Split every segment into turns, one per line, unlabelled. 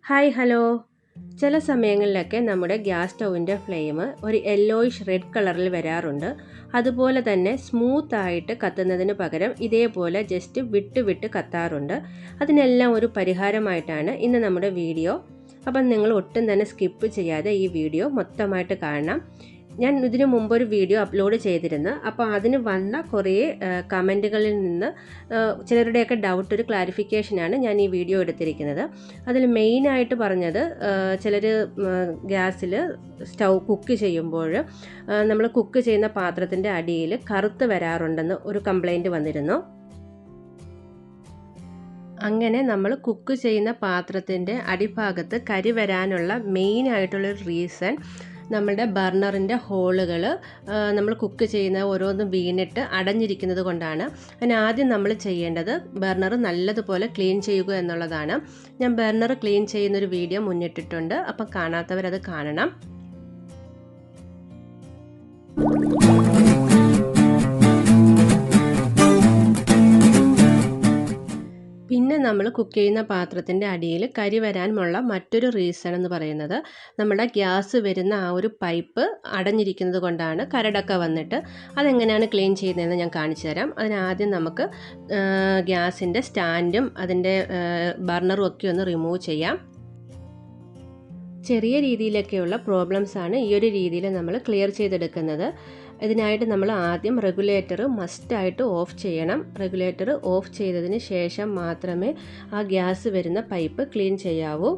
Hi hello. ചില സമയങ്ങളിലൊക്കെ നമ്മുടെ ഗ്യാസ് സ്റ്റൗവിൻ്റെ ഫ്ലെയിം ഒരു യെല്ലോയിഷ് റെഡ് കളറിൽ വരാറുണ്ട്. അതുപോലെ തന്നെ സ്മൂത്തായിട്ട് കത്തുന്നതിന് പകരം ഇതേപോലെ ജസ്റ്റ് വിട്ട് കത്താറുണ്ട്. അതിനെല്ലാം ഒരു പരിഹാരമായിട്ടാണ് ഇന്ന് നമ്മുടെ വീഡിയോ. അപ്പം നിങ്ങൾ ഒട്ടും തന്നെ സ്കിപ്പ് ചെയ്യാതെ ഈ വീഡിയോ മൊത്തമായിട്ട് കാണണം. ഞാൻ ഇതിനു മുമ്പൊരു വീഡിയോ അപ്ലോഡ് ചെയ്തിരുന്നു. അപ്പോൾ അതിന് വന്ന കുറേ കമൻറ്റുകളിൽ നിന്ന് ചിലരുടെയൊക്കെ ഡൗട്ട് ഒരു ക്ലാരിഫിക്കേഷനാണ് ഞാൻ ഈ വീഡിയോ എടുത്തിരിക്കുന്നത്. അതിൽ മെയിനായിട്ട് പറഞ്ഞത് ചിലർ ഗ്യാസിൽ സ്റ്റൗ കുക്ക് ചെയ്യുമ്പോൾ നമ്മൾ കുക്ക് ചെയ്യുന്ന പാത്രത്തിൻ്റെ അടിയിൽ കറുത്ത് വരാറുണ്ടെന്ന് ഒരു കംപ്ലൈൻറ്റ് വന്നിരുന്നു. അങ്ങനെ നമ്മൾ കുക്ക് ചെയ്യുന്ന പാത്രത്തിൻ്റെ അടിഭാഗത്ത് കരി വരാനുള്ള മെയിനായിട്ടുള്ളൊരു റീസൺ നമ്മളുടെ ബർണറിൻ്റെ ഹോളുകൾ നമ്മൾ കുക്ക് ചെയ്യുന്ന ഓരോന്നും വീണിട്ട് അടഞ്ഞിരിക്കുന്നത് കൊണ്ടാണ്. അതിന് ആദ്യം നമ്മൾ ചെയ്യേണ്ടത് ബർണർ നല്ലതുപോലെ ക്ലീൻ ചെയ്യുക എന്നുള്ളതാണ്. ഞാൻ ബർണർ ക്ലീൻ ചെയ്യുന്നൊരു വീഡിയോ മുന്നിട്ടിട്ടുണ്ട്, അപ്പം കാണാത്തവരത് കാണണം. പിന്നെ നമ്മൾ കുക്ക് ചെയ്യുന്ന പാത്രത്തിൻ്റെ അടിയിൽ കരി വരാനുള്ള മറ്റൊരു റീസൺ എന്ന് പറയുന്നത് നമ്മുടെ ഗ്യാസ് വരുന്ന ആ ഒരു പൈപ്പ് അടഞ്ഞിരിക്കുന്നത് കൊണ്ടാണ് കരടൊക്കെ വന്നിട്ട്. അതെങ്ങനെയാണ് ക്ലീൻ ചെയ്യുന്നതെന്ന് ഞാൻ കാണിച്ചു തരാം. അതിനാദ്യം നമുക്ക് ഗ്യാസിൻ്റെ സ്റ്റാൻഡും അതിൻ്റെ ബർണറും ഒക്കെ ഒന്ന് റിമൂവ് ചെയ്യാം. ചെറിയ രീതിയിലൊക്കെയുള്ള പ്രോബ്ലംസാണ് ഈ ഒരു രീതിയിൽ നമ്മൾ ക്ലിയർ ചെയ്തെടുക്കുന്നത്. ഇതിനായിട്ട് നമ്മൾ ആദ്യം റെഗുലേറ്റർ മസ്റ്റായിട്ട് ഓഫ് ചെയ്യണം. റെഗുലേറ്റർ ഓഫ് ചെയ്തതിന് ശേഷം മാത്രമേ ആ ഗ്യാസ് വരുന്ന പൈപ്പ് ക്ലീൻ ചെയ്യാവൂ.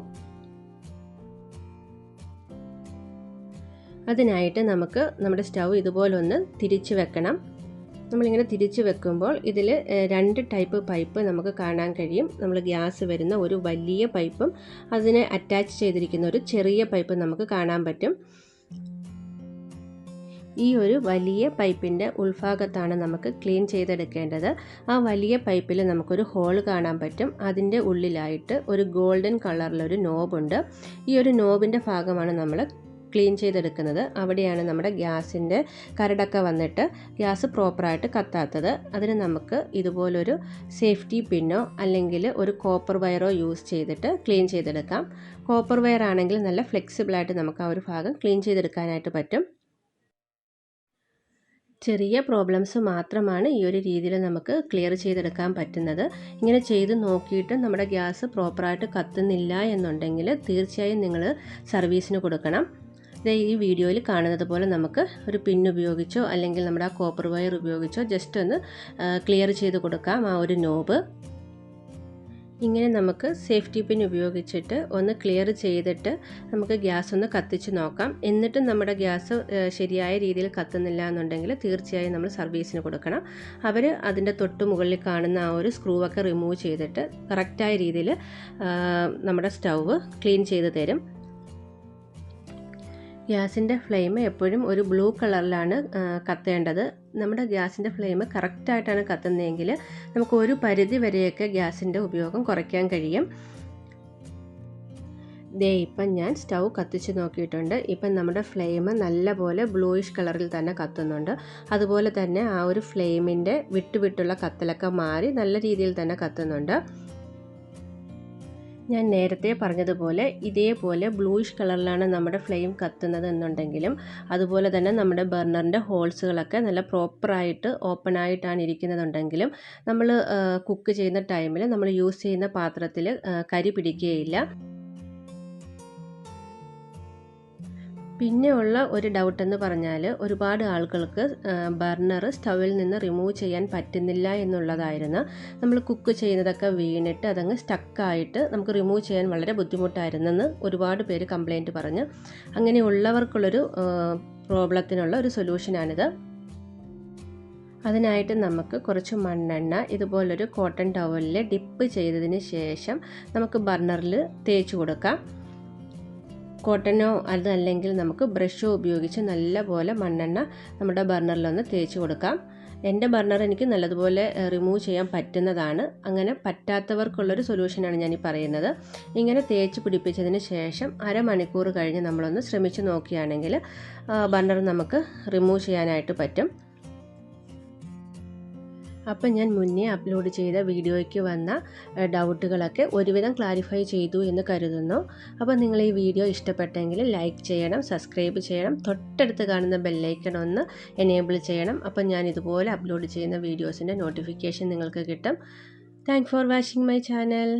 അതിനായിട്ട് നമുക്ക് നമ്മുടെ സ്റ്റൗ ഇതുപോലൊന്ന് തിരിച്ചു വെക്കണം. നമ്മളിങ്ങനെ തിരിച്ചു വെക്കുമ്പോൾ ഇതിൽ 2 ടൈപ്പ് പൈപ്പ് നമുക്ക് കാണാൻ കഴിയും. നമ്മൾ ഗ്യാസ് വരുന്ന ഒരു വലിയ പൈപ്പും അതിനെ അറ്റാച്ച് ചെയ്തിരിക്കുന്ന ഒരു ചെറിയ പൈപ്പ് നമുക്ക് കാണാൻ പറ്റും. ഈ ഒരു വലിയ പൈപ്പിൻ്റെ ഉൾഭാഗത്താണ് നമുക്ക് ക്ലീൻ ചെയ്തെടുക്കേണ്ടത്. ആ വലിയ പൈപ്പിൽ നമുക്കൊരു ഹോൾ കാണാൻ പറ്റും. അതിൻ്റെ ഉള്ളിലായിട്ട് ഒരു ഗോൾഡൻ കളറിലൊരു നോബുണ്ട്. ഈ ഒരു നോബിൻ്റെ ഭാഗമാണ് നമ്മൾ ക്ലീൻ ചെയ്തെടുക്കുന്നത്. അവിടെയാണ് നമ്മുടെ ഗ്യാസിൻ്റെ കരടൊക്കെ വന്നിട്ട് ഗ്യാസ് പ്രോപ്പറായിട്ട് കത്താത്തത്. അതിന് നമുക്ക് ഇതുപോലൊരു സേഫ്റ്റി പിന്നോ അല്ലെങ്കിൽ ഒരു കോപ്പർ വയറോ യൂസ് ചെയ്തിട്ട് ക്ലീൻ ചെയ്തെടുക്കാം. കോപ്പർ വയർ ആണെങ്കിൽ നല്ല ഫ്ലെക്സിബിളായിട്ട് നമുക്ക് ആ ഒരു ഭാഗം ക്ലീൻ ചെയ്തെടുക്കാനായിട്ട് പറ്റും. ചെറിയ പ്രോബ്ലംസ് മാത്രമാണ് ഈ ഒരു രീതിയിൽ നമുക്ക് ക്ലിയർ ചെയ്തെടുക്കാൻ പറ്റുന്നത്. ഇങ്ങനെ ചെയ്ത് നോക്കിയിട്ട് നമ്മുടെ ഗ്യാസ് പ്രോപ്പറായിട്ട് കത്തുന്നില്ല എന്നുണ്ടെങ്കിൽ തീർച്ചയായും നിങ്ങൾ സർവീസിന് കൊടുക്കണം. ഈ വീഡിയോയിൽ കാണുന്നത് പോലെ നമുക്ക് ഒരു പിൻ ഉപയോഗിച്ചോ അല്ലെങ്കിൽ നമ്മുടെ ആ കോപ്പർ വയർ ഉപയോഗിച്ചോ ജസ്റ്റ് ഒന്ന് ക്ലിയർ ചെയ്ത് കൊടുക്കാം ആ ഒരു നോബ്. ഇങ്ങനെ നമുക്ക് സേഫ്റ്റി പിൻ ഉപയോഗിച്ചിട്ട് ഒന്ന് ക്ലിയർ ചെയ്തിട്ട് നമുക്ക് ഗ്യാസ് ഒന്ന് കത്തിച്ച് നോക്കാം. എന്നിട്ടും നമ്മുടെ ഗ്യാസ് ശരിയായ രീതിയിൽ കത്തുന്നില്ല എന്നുണ്ടെങ്കിൽ തീർച്ചയായും നമ്മൾ സർവീസിന് കൊടുക്കണം. അവർ അതിൻ്റെ തൊട്ട് മുകളിൽ കാണുന്ന ആ ഒരു സ്ക്രൂവൊക്കെ റിമൂവ് ചെയ്തിട്ട് കറക്റ്റായ രീതിയിൽ നമ്മുടെ സ്റ്റൗവ് ക്ലീൻ ചെയ്ത് തരും. ഗ്യാസിൻ്റെ ഫ്ലെയിം എപ്പോഴും ഒരു ബ്ലൂ കളറിലാണ് കത്തേണ്ടത്. നമ്മുടെ ഗ്യാസിൻ്റെ ഫ്ലെയിം കറക്റ്റായിട്ടാണ് കത്തുന്നതെങ്കിൽ നമുക്ക് ഒരു പരിധി വരെയൊക്കെ ഗ്യാസിൻ്റെ ഉപയോഗം കുറയ്ക്കാൻ കഴിയും. ഇപ്പം ഞാൻ സ്റ്റൗ കത്തിച്ച് നോക്കിയിട്ടുണ്ട്. ഇപ്പം നമ്മുടെ ഫ്ലെയിം നല്ലപോലെ ബ്ലൂയിഷ് കളറിൽ തന്നെ കത്തുന്നുണ്ട്. അതുപോലെ തന്നെ ആ ഒരു ഫ്ലെയിമിൻ്റെ വിട്ടുള്ള കത്തലൊക്കെ മാറി നല്ല രീതിയിൽ തന്നെ കത്തുന്നുണ്ട്. ഞാൻ നേരത്തെ പറഞ്ഞതുപോലെ ഇതേപോലെ ബ്ലൂയിഷ് കളറിലാണ് നമ്മുടെ ഫ്ലെയിം കത്തുന്നത് എന്നുണ്ടെങ്കിലും അതുപോലെ തന്നെ നമ്മുടെ ബർണറിൻ്റെ ഹോൾസുകളൊക്കെ നല്ല പ്രോപ്പറായിട്ട് ഓപ്പൺ ആയിട്ടാണ് ഇരിക്കുന്നതുണ്ടെങ്കിലും നമ്മൾ കുക്ക് ചെയ്യുന്ന ടൈമിൽ നമ്മൾ യൂസ് ചെയ്യുന്ന പാത്രത്തിൽ കരി പിടിക്കുകയില്ല. പിന്നെ ഉള്ള ഒരു ഡൗട്ട് എന്ന് പറഞ്ഞാൽ ഒരുപാട് ആളുകൾക്ക് ബർണർ സ്റ്റൗവിൽ നിന്ന് റിമൂവ് ചെയ്യാൻ പറ്റുന്നില്ല എന്നുള്ളതായിരുന്നു. നമ്മൾ കുക്ക് ചെയ്യുന്നതൊക്കെ വീണിട്ട് അതങ്ങ് സ്റ്റക്കായിട്ട് നമുക്ക് റിമൂവ് ചെയ്യാൻ വളരെ ബുദ്ധിമുട്ടായിരുന്നെന്ന് ഒരുപാട് പേര് കംപ്ലൈൻറ്റ് പറഞ്ഞ്. അങ്ങനെയുള്ളവർക്കുള്ളൊരു പ്രോബ്ലത്തിനുള്ള ഒരു സൊല്യൂഷനാണിത്. അതിനായിട്ട് നമുക്ക് കുറച്ച് മണ്ണെണ്ണ ഇതുപോലൊരു കോട്ടൺ ടവലിൽ ഡിപ്പ് ചെയ്തതിന് ശേഷം നമുക്ക് ബർണറിൽ തേച്ച് കൊടുക്കാം. കോട്ടനോ അതല്ലെങ്കിൽ നമുക്ക് ബ്രഷോ ഉപയോഗിച്ച് നല്ലപോലെ മണ്ണെണ്ണ നമ്മുടെ ബർണറിലൊന്ന് തേച്ച് കൊടുക്കാം. എൻ്റെ ബർണർ എനിക്ക് നല്ലതുപോലെ റിമൂവ് ചെയ്യാൻ പറ്റുന്നതാണ്. അങ്ങനെ പറ്റാത്തവർക്കുള്ളൊരു സൊല്യൂഷനാണ് ഞാൻ ഈ പറയുന്നത്. ഇങ്ങനെ തേച്ച് പിടിപ്പിച്ചതിന് ശേഷം അരമണിക്കൂർ കഴിഞ്ഞ് നമ്മളൊന്ന് ശ്രമിച്ച് നോക്കുകയാണെങ്കിൽ ബർണർ നമുക്ക് റിമൂവ് ചെയ്യാനായിട്ട് പറ്റും. അപ്പോൾ ഞാൻ മുന്നേ അപ്ലോഡ് ചെയ്ത വീഡിയോയ്ക്ക് വന്ന ഡൗട്ടുകളൊക്കെ ഒരുവിധം ക്ലാരിഫൈ ചെയ്തു എന്ന് കരുതുന്നു. അപ്പോൾ നിങ്ങൾ ഈ വീഡിയോ ഇഷ്ടപ്പെട്ടെങ്കിൽ ലൈക്ക് ചെയ്യണം, സബ്സ്ക്രൈബ് ചെയ്യണം, തൊട്ടടുത്ത് കാണുന്ന ബെല്ലൈക്കൺ ഒന്ന് എനേബിൾ ചെയ്യണം. അപ്പോൾ ഞാൻ ഇതുപോലെ അപ്ലോഡ് ചെയ്യുന്ന വീഡിയോസിൻ്റെ നോട്ടിഫിക്കേഷൻ നിങ്ങൾക്ക് കിട്ടും. Thanks for watching my channel.